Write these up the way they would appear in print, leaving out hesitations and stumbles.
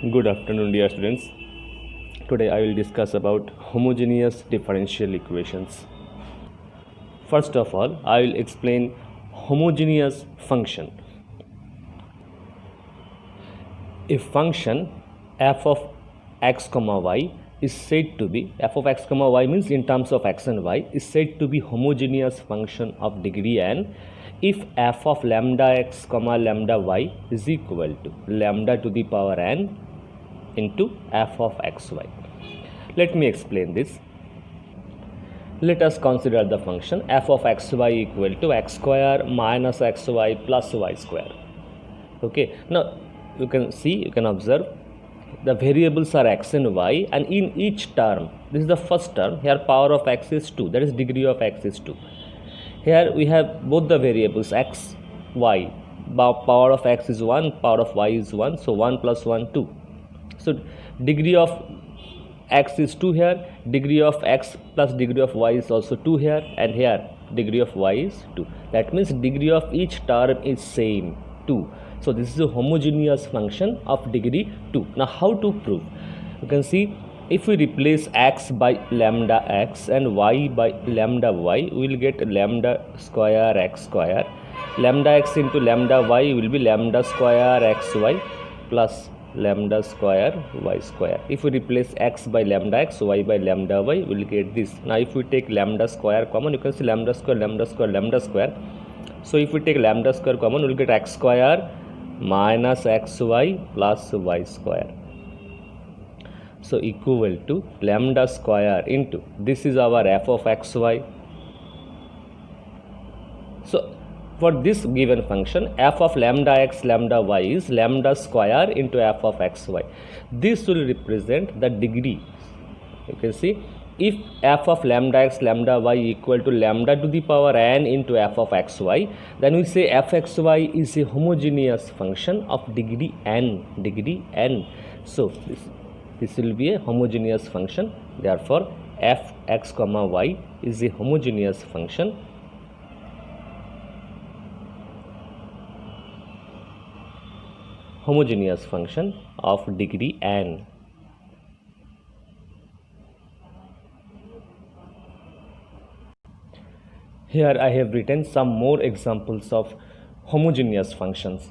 Good afternoon, dear students. Today I will discuss about homogeneous differential equations. First of all, I will explain homogeneous function. A function f of x comma y is said to be, f of x comma y means in terms of x and y, is said to be homogeneous function of degree n if f of lambda x comma lambda y is equal to lambda to the power n into f of xy. Let me explain this. Let us consider the function f of xy equal to x square minus xy plus y square. Okay, now you can observe the variables are x and y, and in each term, this is the first term, here power of x is 2, that is degree of x is 2. Here we have both the variables x, y, power of x is 1, power of y is 1, so 1 plus 1, 2. So degree of x is 2 here, degree of x plus degree of y is also 2 here, and here degree of y is 2. That means degree of each term is same, 2. So this is a homogeneous function of degree 2. Now how to prove? You can see if we replace x by lambda x and y by lambda y, we will get lambda square x square. Lambda x into lambda y will be lambda square xy plus lambda square y square. If we replace x by lambda x, y by lambda y, we will get this. Now if we take lambda square common, you can see lambda square, lambda square, lambda square. So if we take lambda square common, we will get x square minus xy plus y square. So equal to lambda square into, this is our f of xy. So for this given function, f of lambda x lambda y is lambda square into f of xy. This will represent the degree. You can see if f of lambda x lambda y equal to lambda to the power n into f of xy, then we say fxy is a homogeneous function of degree n, degree n. So this will be a homogeneous function. Therefore f x comma y is a homogeneous function of degree n. Here I have written some more examples of homogeneous functions.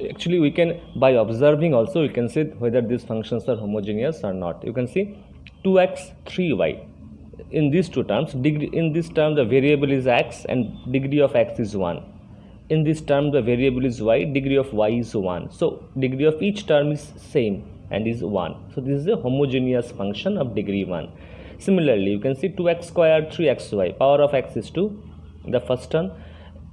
Actually we can, by observing also, we can say whether these functions are homogeneous or not. You can see 2x 3y. In these two terms, in this term the variable is x and degree of x is 1. In this term the variable is y, degree of y is 1. So degree of each term is same and is 1. So this is a homogeneous function of degree 1. Similarly, you can see 2x square 3xy, power of x is 2 in the first term.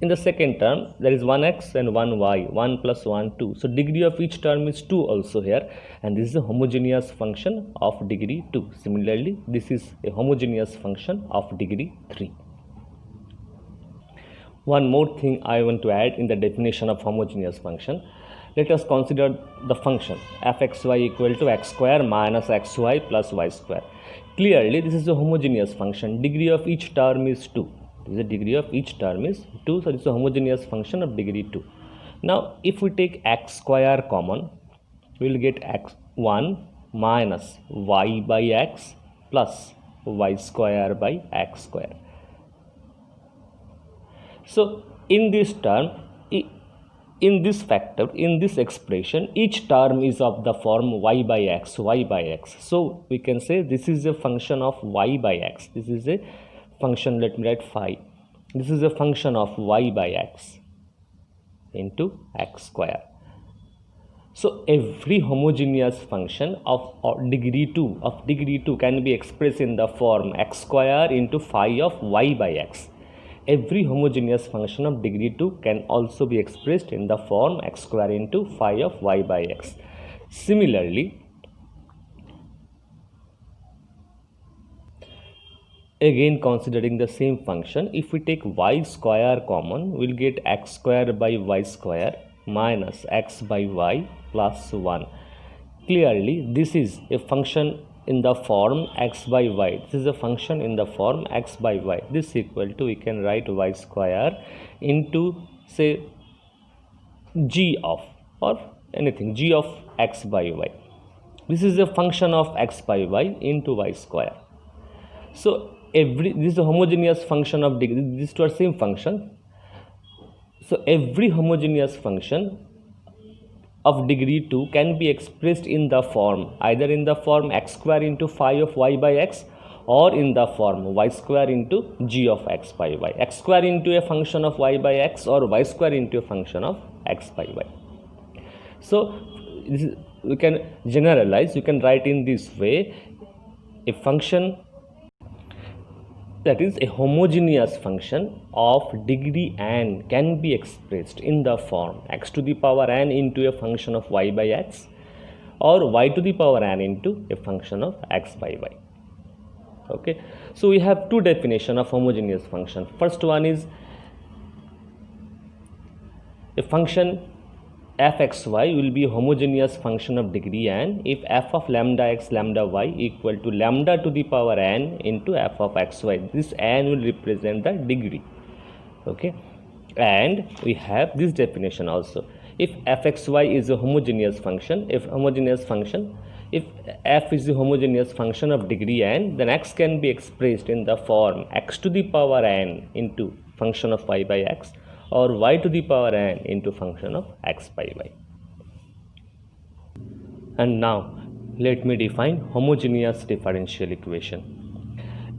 In the second term there is 1x and 1y, 1 plus 1 2. So degree of each term is 2 also here, and this is a homogeneous function of degree 2. Similarly, this is a homogeneous function of degree 3. One more thing I want to add in the definition of homogeneous function. Let us consider the function fxy equal to x square minus xy plus y square. Clearly this is a homogeneous function. Degree of each term is 2. The degree of each term is 2, so it is a homogeneous function of degree 2. Now if we take x square common, we will get x1 minus y by x plus y square by x square. So in this term, in this factor, in this expression, each term is of the form y by x, y by x. So we can say this is a function of y by x. This is a function, let me write phi. This is a function of y by x into x square. So every homogeneous function of degree 2 can be expressed in the form x square into phi of y by x. Every homogeneous function of degree 2 can also be expressed in the form x square into phi of y by x. Similarly, again considering the same function, if we take y square common, we will get x square by y square minus x by y plus 1. Clearly this is a function in the form x by y. This is a function in the form x by y. This equal to, we can write y square into say g of, or anything g of x by y. This is a function of x by y into y square. So this is a homogeneous function of degree. These two are same function. So every homogeneous function of degree 2 can be expressed in the form, either in the form x square into phi of y by x, or in the form y square into g of x by y. X square into a function of y by x, or y square into a function of x by y. So we can generalize, you can write in this way: a function that is a homogeneous function of degree n can be expressed in the form x to the power n into a function of y by x, or y to the power n into a function of x by y. Okay, so we have two definitions of homogeneous function. First one is a function fxy will be a homogeneous function of degree n if f of lambda x lambda y equal to lambda to the power n into f of xy. This n will represent the degree. Okay, and we have this definition also: if fxy is a homogeneous function, if f is a homogeneous function of degree n, then x can be expressed in the form x to the power n into function of y by x, or y to the power n into function of x by y. And now let me define homogeneous differential equation.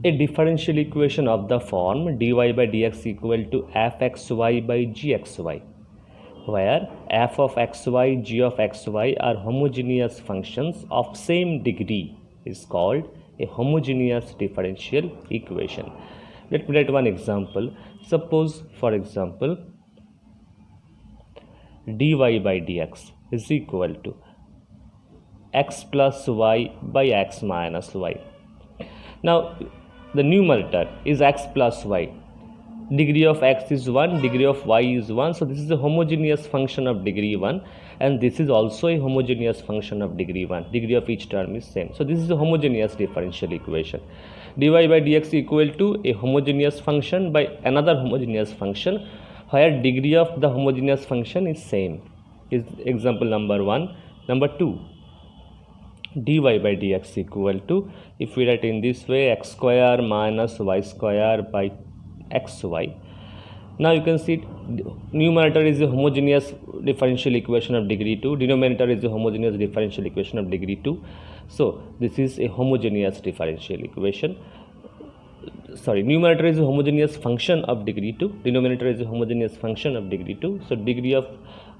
A differential equation of the form dy by dx equal to fxy by gxy, where f of xy, g of xy are homogeneous functions of same degree, is called a homogeneous differential equation. Let me write one example. Suppose, for example, dy by dx is equal to x plus y by x minus y. Now the numerator is x plus y. Degree of x is 1, degree of y is 1. So this is a homogeneous function of degree 1, and this is also a homogeneous function of degree 1. Degree of each term is same. So this is a homogeneous differential equation. Dy by dx equal to a homogeneous function by another homogeneous function where degree of the homogeneous function is same. Is example number 1. Number 2, dy by dx equal to, if we write in this way, x square minus y square by xy. Now you can see numerator is a homogeneous differential equation of degree 2, denominator is a homogeneous differential equation of degree 2. So this is a homogeneous differential equation. Sorry, numerator is a homogeneous function of degree 2, denominator is a homogeneous function of degree 2. So degree of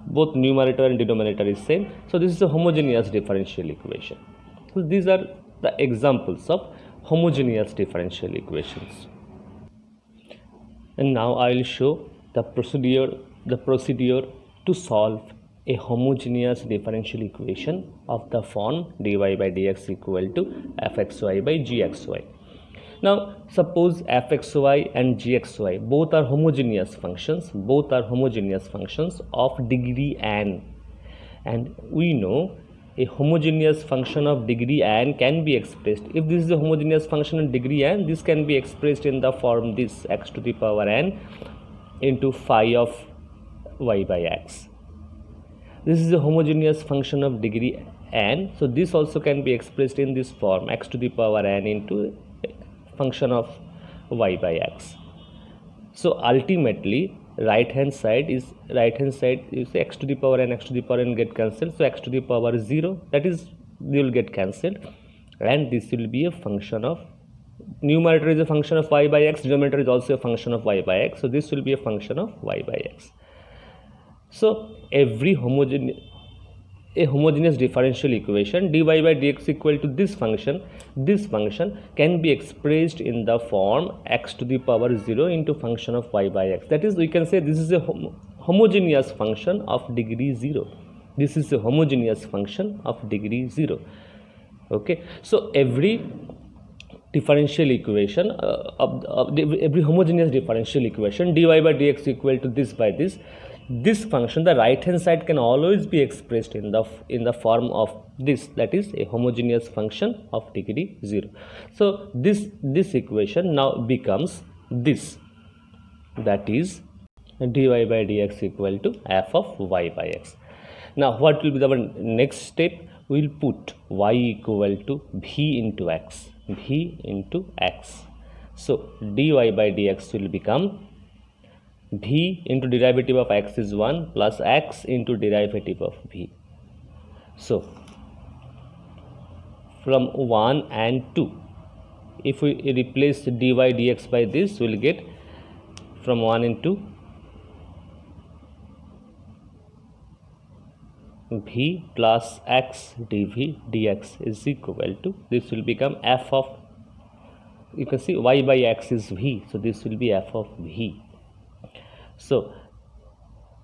both numerator and denominator is same. So this is a homogeneous differential equation. So these are the examples of homogeneous differential equations. And now I will show the procedure to solve a homogeneous differential equation of the form dy by dx equal to fxy by gxy. Now suppose fxy and gxy both are homogeneous functions, of degree n, and we know a homogeneous function of degree n can be expressed. If this is a homogeneous function of degree n, this can be expressed in the form this x to the power n into phi of y by x. This is a homogeneous function of degree n, so this also can be expressed in this form x to the power n into function of y by x. So ultimately right hand side is x to the power n get cancelled, so x to the power 0, that is, they will get cancelled, and this will be a function of, numerator is a function of y by x, denominator is also a function of y by x, so this will be a function of y by x. So every homogeneous differential equation dy by dx equal to this function can be expressed in the form x to the power 0 into function of y by x. That is, we can say this is a homogeneous function of degree 0. This is a homogeneous function of degree 0. Okay, so every differential equation every homogeneous differential equation dy by dx equal to this by this function, the right hand side can always be expressed in the form of this, that is a homogeneous function of degree 0. So this equation now becomes this, that is dy by dx equal to f of y by x. Now what will be our next step? We will put y equal to v into x, v into x. So dy by dx will become v into derivative of x is 1 plus x into derivative of v. So from 1 and 2, if we replace dy dx by this, we will get from 1 and 2 v plus x dv dx is equal to, this will become f of, you can see y by x is v, so this will be f of v. So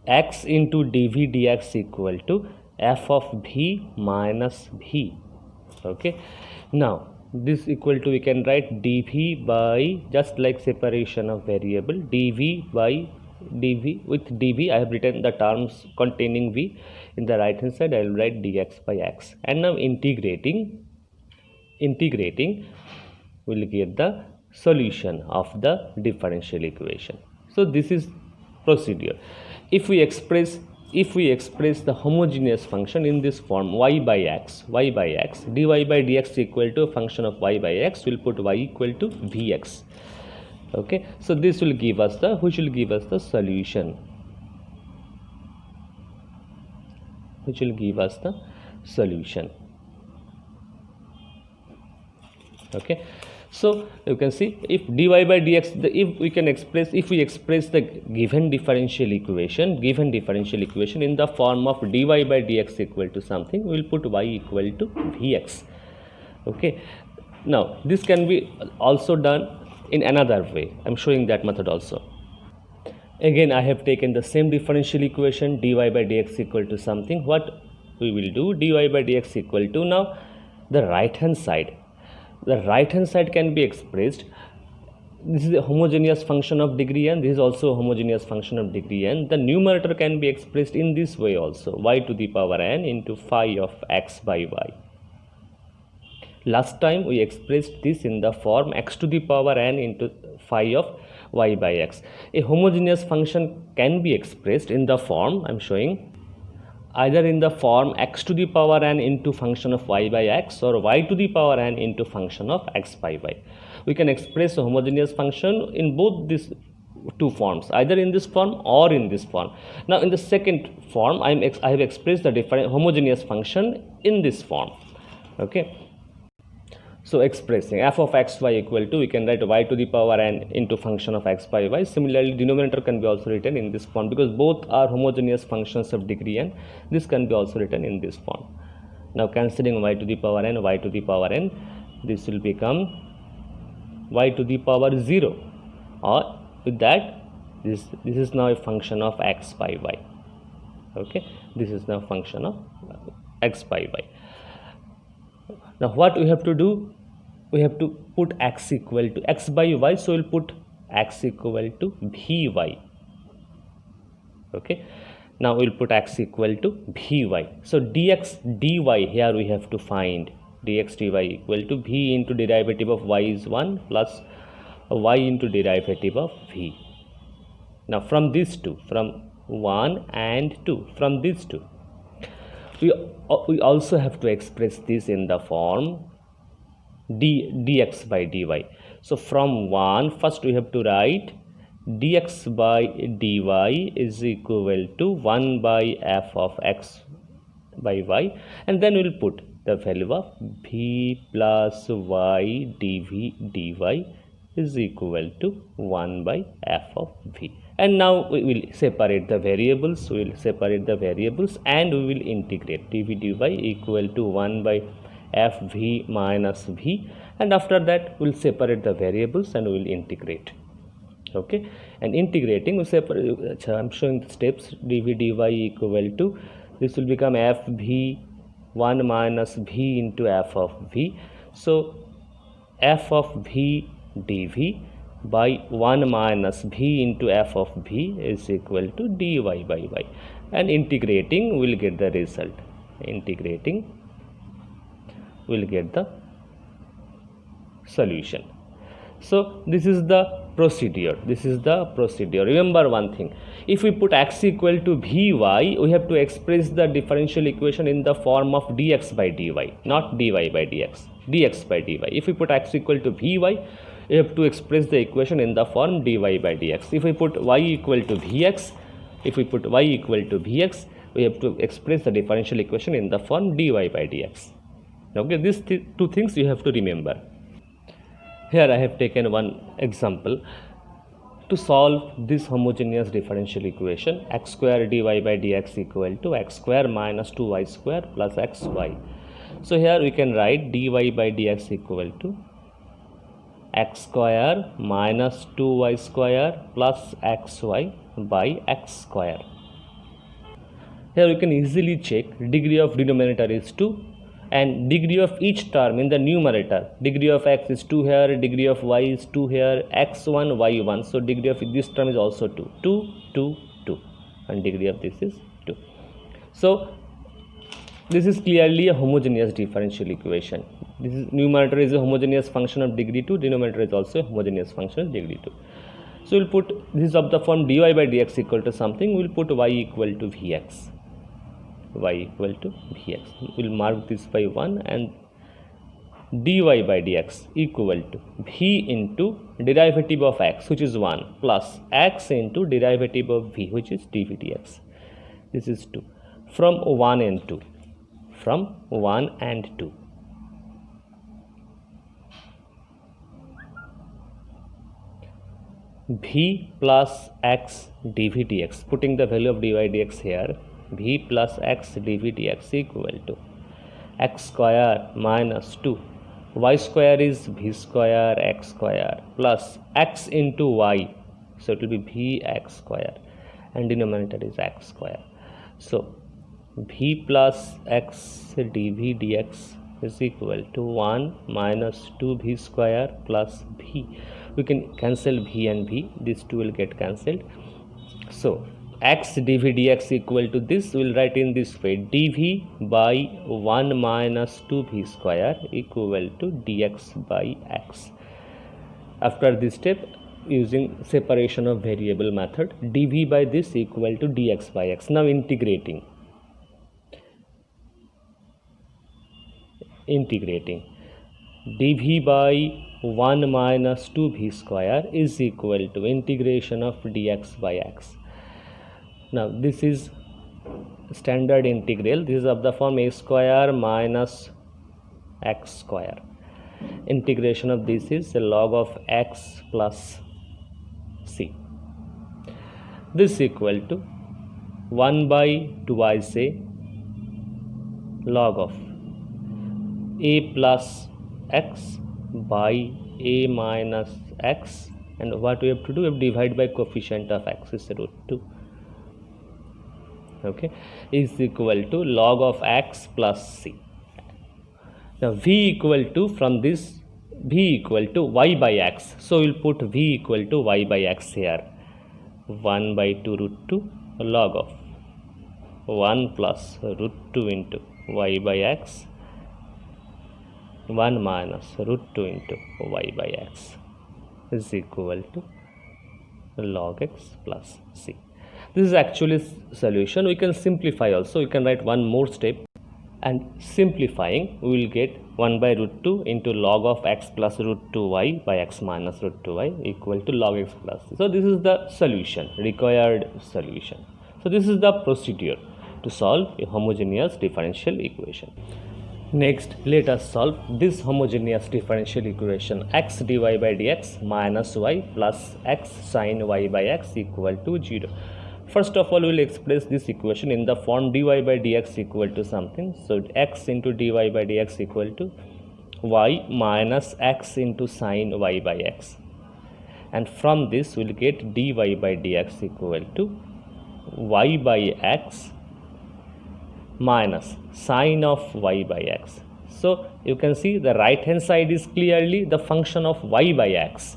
x into dv dx equal to f of v minus v. Okay, now this equal to, we can write dv by, just like separation of variable, dv by dv. With dv I have written the terms containing v. In the right hand side I will write dx by x, and now integrating will get the solution of the differential equation. So this is procedure. If we express the homogeneous function in this form, y by x, dy by dx equal to a function of y by x, we'll put y equal to vx. Okay, so this will give us the, which will give us the solution, Okay, so you can see, if dy by dx, if we express the given differential equation in the form of dy by dx equal to something, we will put y equal to vx. Okay, now this can be also done in another way. I'm showing that method also. Again, I have taken the same differential equation, dy by dx equal to something. What we will do, dy by dx equal to, now the right hand side can be expressed, this is a homogeneous function of degree n, this is also a homogeneous function of degree n. The numerator can be expressed in this way also, y to the power n into phi of x by y. Last time we expressed this in the form x to the power n into phi of y by x. A homogeneous function can be expressed in the form, I am showing, either in the form x to the power n into function of y by x, or y to the power n into function of x by y. We can express a homogeneous function in both these two forms, either in this form or in this form. Now in the second form, I have expressed the different homogeneous function in this form. Okay, so expressing f of x y equal to, we can write y to the power n into function of x by y. Similarly, denominator can be also written in this form, because both are homogeneous functions of degree n. This can be also written in this form. Now considering y to the power n, this will become y to the power 0, or with that, this is now a function of x by y. Okay, this is now function of x by y. Now what we have to do, we have to put x equal to x by y, so we'll put x equal to vy. Okay, now we'll put x equal to vy. So dx dy, here we have to find dx dy equal to v into derivative of y is 1 plus y into derivative of v. Now from these two, from 1 and 2, from these two, we also have to express this in the form dx by dy. So from 1, first we have to write dx by dy is equal to 1 by f of x by y, and then we will put the value of v plus y dv dy is equal to 1 by f of v. And now we will separate the variables, and we will integrate dv dy equal to 1 by fv minus v, and after that we will separate the variables and we will integrate. Okay, and integrating, we separate, I am showing the steps. dv dy equal to, this will become fv 1 minus v into f of v. So f of v dv by 1 minus v into f of v is equal to dy by y, and integrating will get the result. Integrating will get the solution. So this is the procedure. This is the procedure. Remember one thing, if we put x equal to Vy, we have to express the differential equation in the form of dx by dy, not dy by dx, dx by dy. If we put x equal to Vy, we have to express the equation in the form dy by dx. If we put y equal to Vx, we have to express the differential equation in the form dy by dx. Okay, these two things you have to remember. Here I have taken one example. To solve this homogeneous differential equation, x square dy by dx equal to x square minus 2y square plus xy. So here we can write dy by dx equal to x square minus 2y square plus xy by x square. Here we can easily check degree of denominator is 2 and degree of each term in the numerator. Degree of x is 2 here, degree of y is 2 here, x1, y1. So degree of this term is also 2. 2, 2, 2. And degree of this is 2. So this is clearly a homogeneous differential equation. This is numerator is a homogeneous function of degree 2, denominator is also a homogeneous function of degree 2. So we'll put this of the form dy by dx equal to something, we'll put y equal to vx. Y equal to vx. We'll mark this by 1 and dy by dx equal to v into derivative of x, which is 1, plus x into derivative of v, which is dv dx. This is 2. From 1 and 2. From 1 and 2. V plus x dv dx. Putting the value of dy dx here. V plus x dv dx equal to x square minus 2. Y square is v square x square plus x into y. So it will be vx square and denominator is x square. So v plus x dv dx is equal to 1 minus 2v square plus v. We can cancel v and v. These two will get cancelled. So x dv dx equal to this, we will write in this way, dv by 1 minus 2v square equal to dx by x. After this step, using separation of variable method, dv by this equal to dx by x. Now integrating dv by 1 minus 2v square is equal to integration of dx by x. Now this is standard integral. This is of the form a square minus x square. Integration of this is a log of x plus c. This equal to 1 by twice a log of a plus x by a minus x, and what we have to do, we have to divide by coefficient of x is root 2. Okay, is equal to log of x plus c. Now v equal to, from this v equal to y by x, so we'll put v equal to y by x here, 1 by 2 root 2 log of 1 plus root 2 into y by x, 1 minus root 2 into y by x is equal to log x plus c. This is actually solution. We can simplify also. We can write one more step, and simplifying we will get 1 by root 2 into log of x plus root 2y by x minus root 2y equal to log x plus c. So this is the solution, required solution. So this is the procedure to solve a homogeneous differential equation. Next, let us solve this homogeneous differential equation, x dy by dx minus y plus x sin y by x equal to 0. First of all, we will express this equation in the form dy by dx equal to something. So x into dy by dx equal to y minus x into sin y by x. And from this, we will get dy by dx equal to y by x minus sin of y by x. So you can see the right hand side is clearly the function of y by x.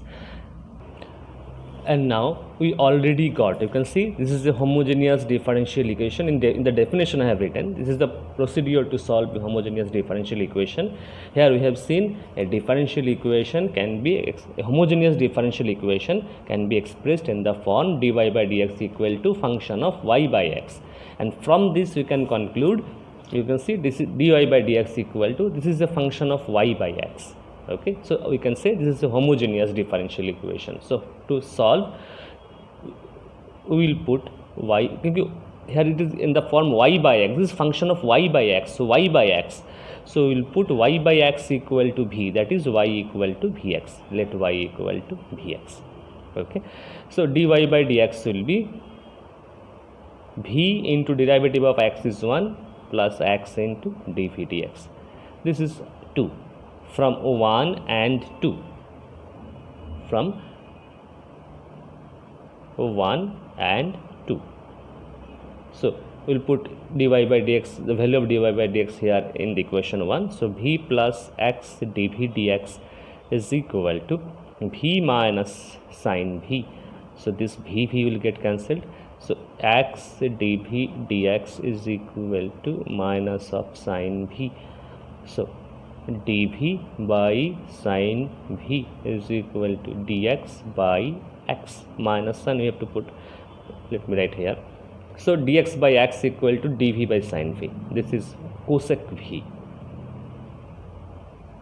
And now we already got, you can see this is a homogeneous differential equation. In the definition I have written, this is the procedure to solve a homogeneous differential equation. Here we have seen a differential equation can be, a homogeneous differential equation can be expressed in the form dy by dx equal to function of y by x, and from this we can conclude, you can see this is dy by dx equal to, this is a function of y by x. Okay, so we can say this is a homogeneous differential equation. So to solve, we will put y, here it is in the form y by x, this is function of y by x, so y by x, so we will put y by x equal to v, that is y equal to vx, let y equal to vx. Okay, so dy by dx will be v into derivative of x is 1 plus x into dv dx, this is 2, from 1 and 2, from 1 and 2. So we will put dy by dx, the value of dy by dx here in the equation 1. So v plus x dv dx is equal to v minus sin v. So this v will get cancelled. So x dv dx is equal to minus of sin v. So dv by sin v is equal to dx by x minus sin, we have to put, let me write here. So dx by x equal to dv by sin v, this is cosec v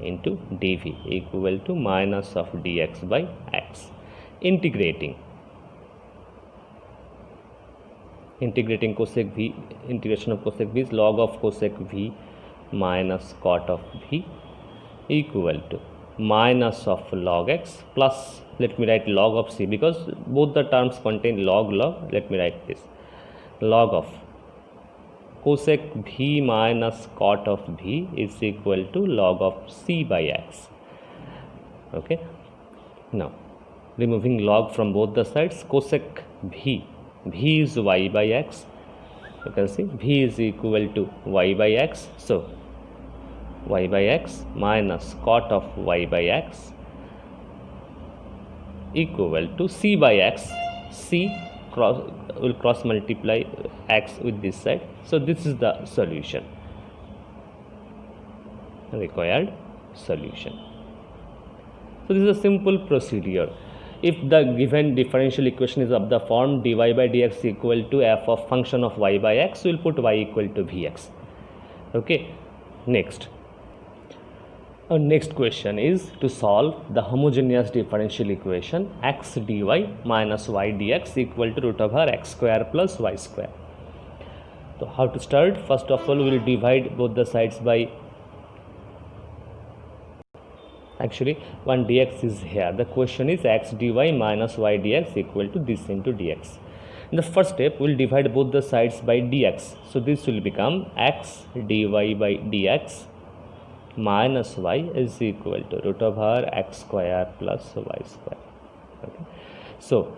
into dv equal to minus of dx by x. Integrating cosec v, integration of cosec v is log of cosec v minus cot of v equal to minus of log x plus, let me write log of c, because both the terms contain log, let me write this, log of cosec v minus cot of v is equal to log of c by x. Okay, now removing log from both the sides, cosec v is y by x, you can see v is equal to y by x, so y by x minus cot of y by x equal to c by x, c will cross multiply x with this side. So this is the solution, required solution. So this is a simple procedure. If the given differential equation is of the form dy by dx equal to f of function of y by x, we will put y equal to vx. Okay, next. Our next question is to solve the homogeneous differential equation x dy minus y dx equal to root over x square plus y square. So how to start? First of all, we will divide both the sides by, actually 1 dx is here. The question is x dy minus y dx equal to this into dx. In the first step, we will divide both the sides by dx. So this will become x dy by dx minus y is equal to root over x square plus y square. Okay. So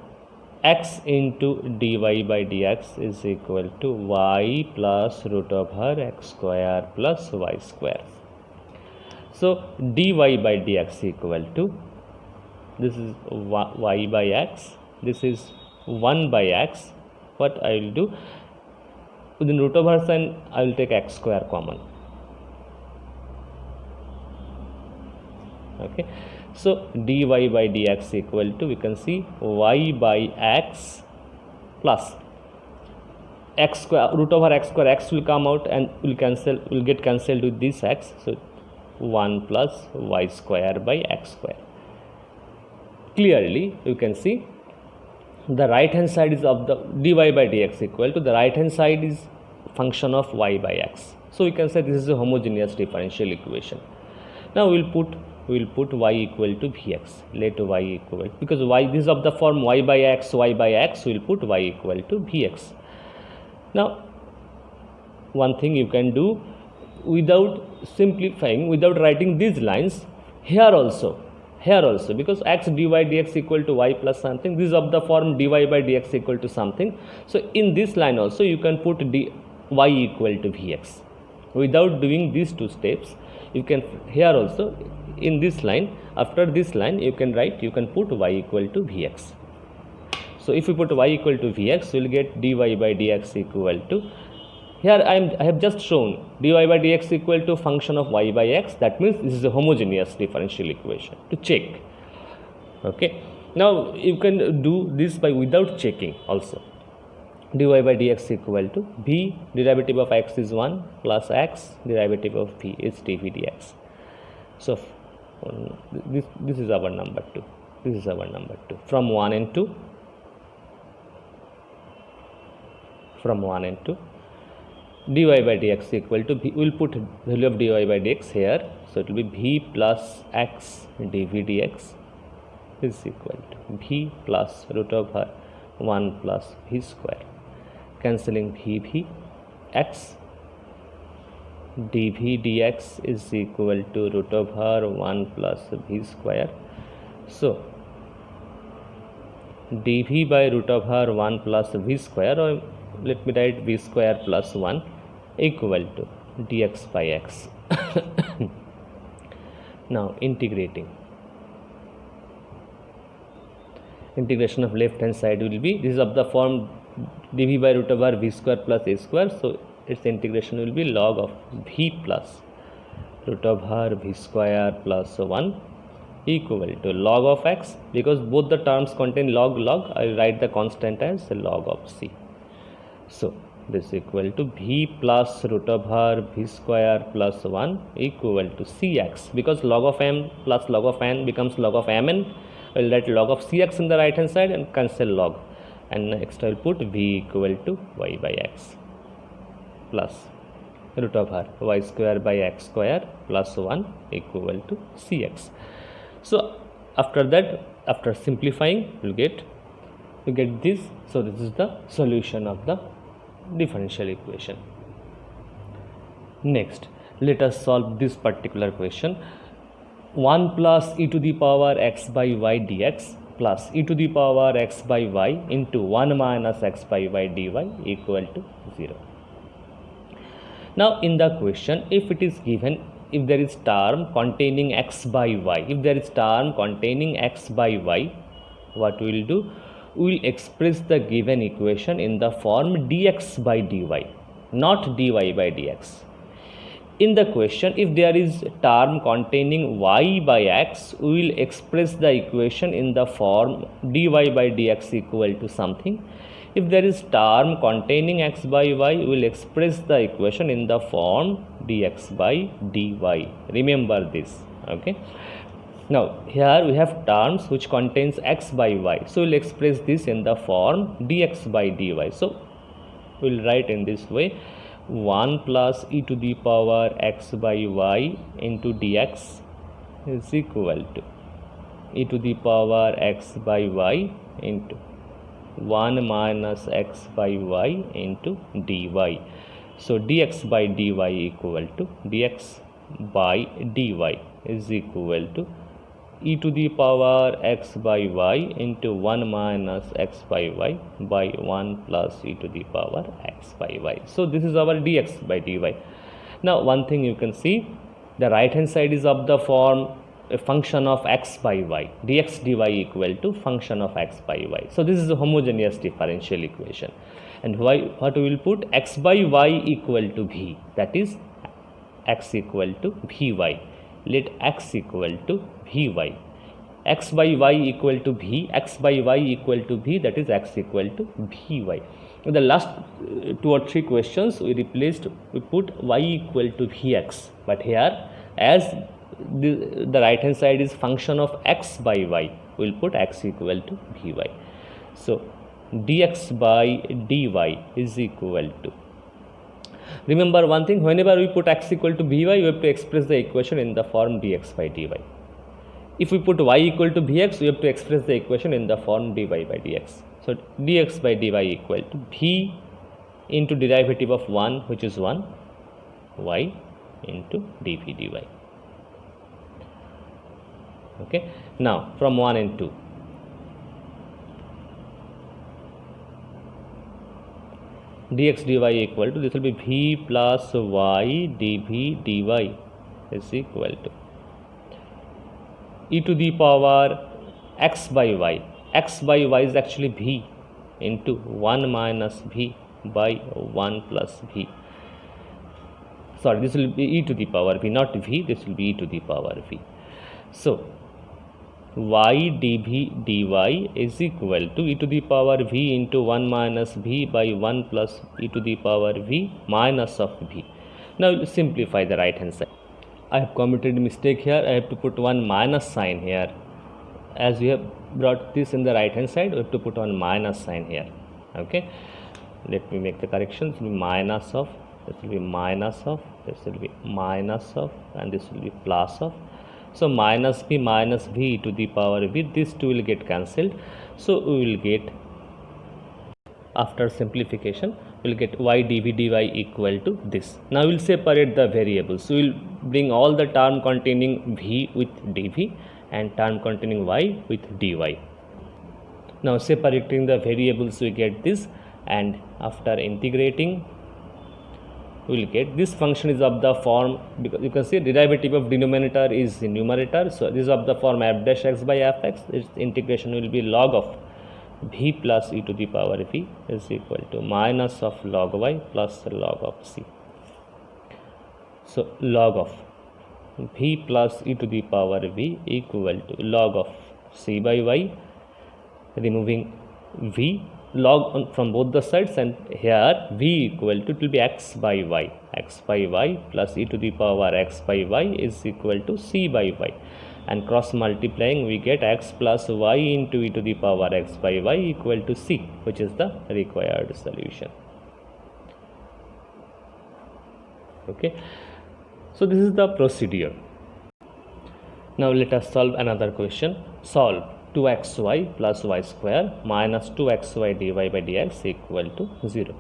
x into dy by dx is equal to y plus root over x square plus y square. So dy by dx equal to, this is y by x, this is 1 by x. What I will do, within root over sign I will take x square common. Okay, so dy by dx equal to, we can see y by x plus x square, root over x square, x will come out and will get cancelled with this x. So 1 plus y square by x square. Clearly you can see the right hand side is of the dy by dx equal to, the right hand side is function of y by x. So we can say this is a homogeneous differential equation. Now we will put y equal to vx, let y equal, because y, this is of the form y by x, we will put y equal to vx. Now one thing you can do, without simplifying, without writing these lines, here also, because x dy dx equal to y plus something, this is of the form dy by dx equal to something. So in this line also you can put y equal to vx. Without doing these two steps, you can here also in this line, after this line you can write, you can put y equal to vx. So if we put y equal to vx, we will get dy by dx equal to, here I have just shown dy by dx equal to function of y by x. That means this is a homogeneous differential equation. To check, okay, now you can do this by without checking also. Dy by dx equal to b, derivative of x is 1 plus x, derivative of b is dv dx. So this is our number 2. This is our number 2 from 1 and 2. From 1 and 2, dy by dx equal to b. We will put value of dy by dx here. So it will be b plus x dv dx is equal to b plus root over 1 plus v square. Cancelling b, x dv dx is equal to root over 1 plus v square. So dv by root over 1 plus v square, or let me write v square plus 1 equal to dx by x. Now integrating. Integration of left hand side will be, this is of the form dv by root over v square plus a square. So its integration will be log of v plus root over v square plus 1 equal to log of x. Because both the terms contain log, I will write the constant as log of c. So this is equal to v plus root over v square plus 1 equal to cx. Because log of m plus log of n becomes log of mn, I will write log of cx in the right hand side and cancel log. And next I will put v equal to y by x plus root over y square by x square plus 1 equal to cx. So after that, after simplifying, you get this. So this is the solution of the differential equation. Next, let us solve this particular question. 1 plus e to the power x by y dx plus e to the power x by y into 1 minus x by y dy equal to 0. Now in the question, if it is given, if there is term containing x by y, if there is term containing x by y, what we will do? We will express the given equation in the form dx by dy, not dy by dx. In the question, if there is term containing y by x, we will express the equation in the form dy by dx equal to something. If there is term containing x by y, we will express the equation in the form dx by dy. Remember this, okay? Now here we have terms which contains x by y, so we will express this in the form dx by dy. So we will write in this way: 1 plus e to the power x by y into dx is equal to e to the power x by y into 1 minus x by y into dy. So dx by dy equal to dx by dy is equal to e to the power x by y into 1 minus x by y by 1 plus e to the power x by y. So this is our dx by dy. Now one thing you can see, the right hand side is of the form a function of x by y, dx dy equal to function of x by y. So this is a homogeneous differential equation. And what we will put? X by y equal to v, that is x equal to vy. Let x equal to vy. X by y equal to v, x by y equal to v, that is x equal to vy. In the last 2 or 3 questions we put y equal to vx, but here as the right hand side is function of x by y, we will put x equal to vy. So dx by dy is equal to, remember one thing, whenever we put x equal to vy, we have to express the equation in the form dx by dy. If we put y equal to vx, we have to express the equation in the form dy by dx. So dx by dy equal to v into derivative of 1, which is 1, y into dv dy. Okay. Now from 1 and 2, dx dy equal to, this will be v plus y dv dy is equal to e to the power x by y. X by y is actually v, into 1 minus v by 1 plus v. Sorry, this will be e to the power v, not v, this will be e to the power v. So y dv dy is equal to e to the power v into 1 minus v by 1 plus e to the power v minus of v. Now we'll simplify the right hand side. I have committed a mistake here. I have to put one minus sign here. As we have brought this in the right hand side, we have to put one minus sign here. Okay, let me make the corrections. Minus of, this will be minus of, this will be minus of, and this will be plus of. So minus v to the power v, these two will get cancelled. So we will get, after simplification, we will get y dv dy equal to this. Now we will separate the variables. So we will bring all the term containing v with dv and term containing y with dy. Now separating the variables, we get this, and after integrating, we will get this function is of the form, because you can see derivative of denominator is the numerator. So this is of the form f dash x by fx. Its integration will be log of v plus e to the power v is equal to minus of log y plus log of c. So log of v plus e to the power v equal to log of c by y, removing v, log on from both the sides, and here v equal to, it will be x by y plus e to the power x by y is equal to c by y, and cross multiplying we get x plus y into e to the power x by y equal to c, which is the required solution. Okay, so this is the procedure. Now let us solve another question. Solve 2xy plus y square minus 2xy dy by dx equal to 0.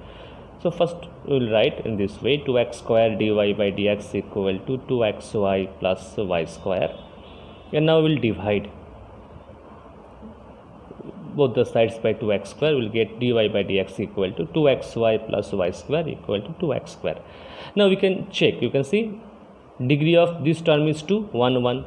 So first we will write in this way, 2x square dy by dx equal to 2xy plus y square, and now we will divide both the sides by 2x square. We will get dy by dx equal to 2xy plus y square equal to 2x square. Now we can check, you can see degree of this term is 2, 1, 1,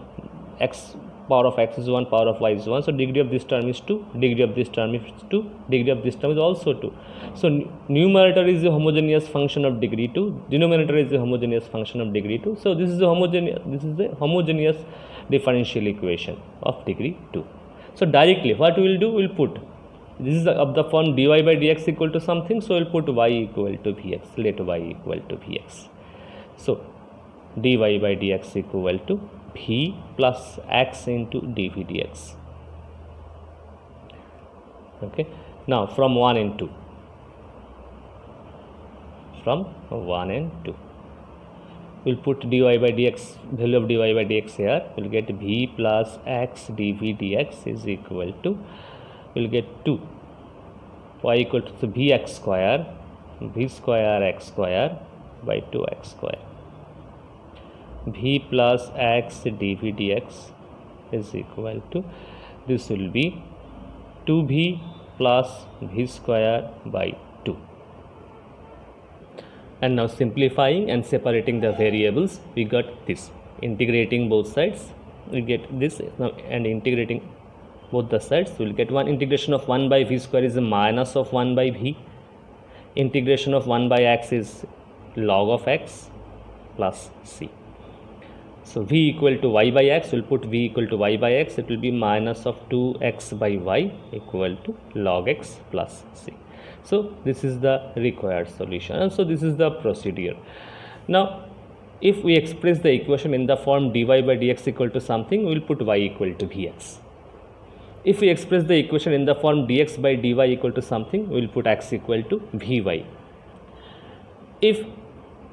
x power of x is 1, power of y is 1. So degree of this term is 2, degree of this term is 2, degree of this term is also 2. So numerator is a homogeneous function of degree 2, denominator is a homogeneous function of degree 2. So this is a homogeneous differential equation of degree 2. So directly what we will do, we will put, this is of the form dy by dx equal to something, so we will put y equal to vx, let y equal to vx. So dy by dx equal to v plus x into dv dx. Okay, now from 1 and 2, from 1 and 2, we'll put dy by dx, value of dy by dx here, we'll get v plus x dv dx is equal to, we'll get 2, y equal to, so vx square, v square x square by 2x square. V plus x dv dx is equal to, this will be 2v plus v square by 2. And now simplifying and separating the variables, we got this. Integrating both sides, we get this. Now and integrating both the sides, we will get one integration of 1 by v square is a minus of 1 by v. Integration of 1 by x is log of x plus c. So v equal to y by x, we will put v equal to y by x, it will be minus of 2x by y equal to log x plus c. So this is the required solution, and so this is the procedure. Now if we express the equation in the form dy by dx equal to something, we will put y equal to vx. If we express the equation in the form dx by dy equal to something, we will put x equal to vy. If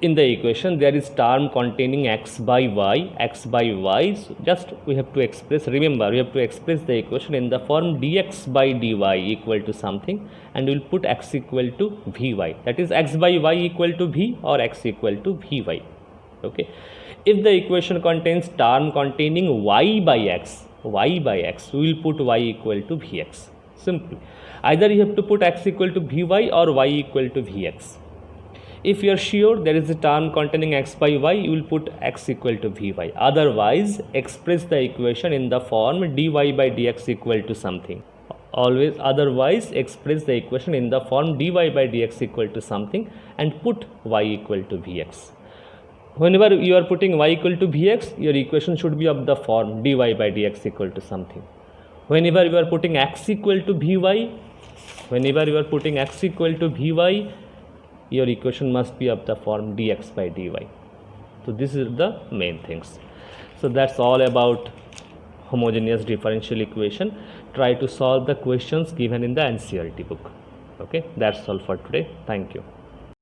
in the equation there is term containing x by y, so just we have to express, remember we have to express the equation in the form dx by dy equal to something, and we will put x equal to vy, that is x by y equal to v or x equal to vy. Okay, if the equation contains term containing y by x, we will put y equal to vx. Simple, either you have to put x equal to vy or y equal to vx. If you are sure there is a term containing x by y, you will put x equal to vy. Otherwise, express the equation in the form dy by dx equal to something. always, otherwise express the equation in the form dy by dx equal to something and put y equal to vx. Whenever you are putting y equal to vx, your equation should be of the form dy by dx equal to something. Whenever you are putting x equal to vy, your equation must be of the form dx by dy. So this is the main things. So that's all about homogeneous differential equation. Try to solve the questions given in the NCERT book. Okay, that's all for today. Thank you.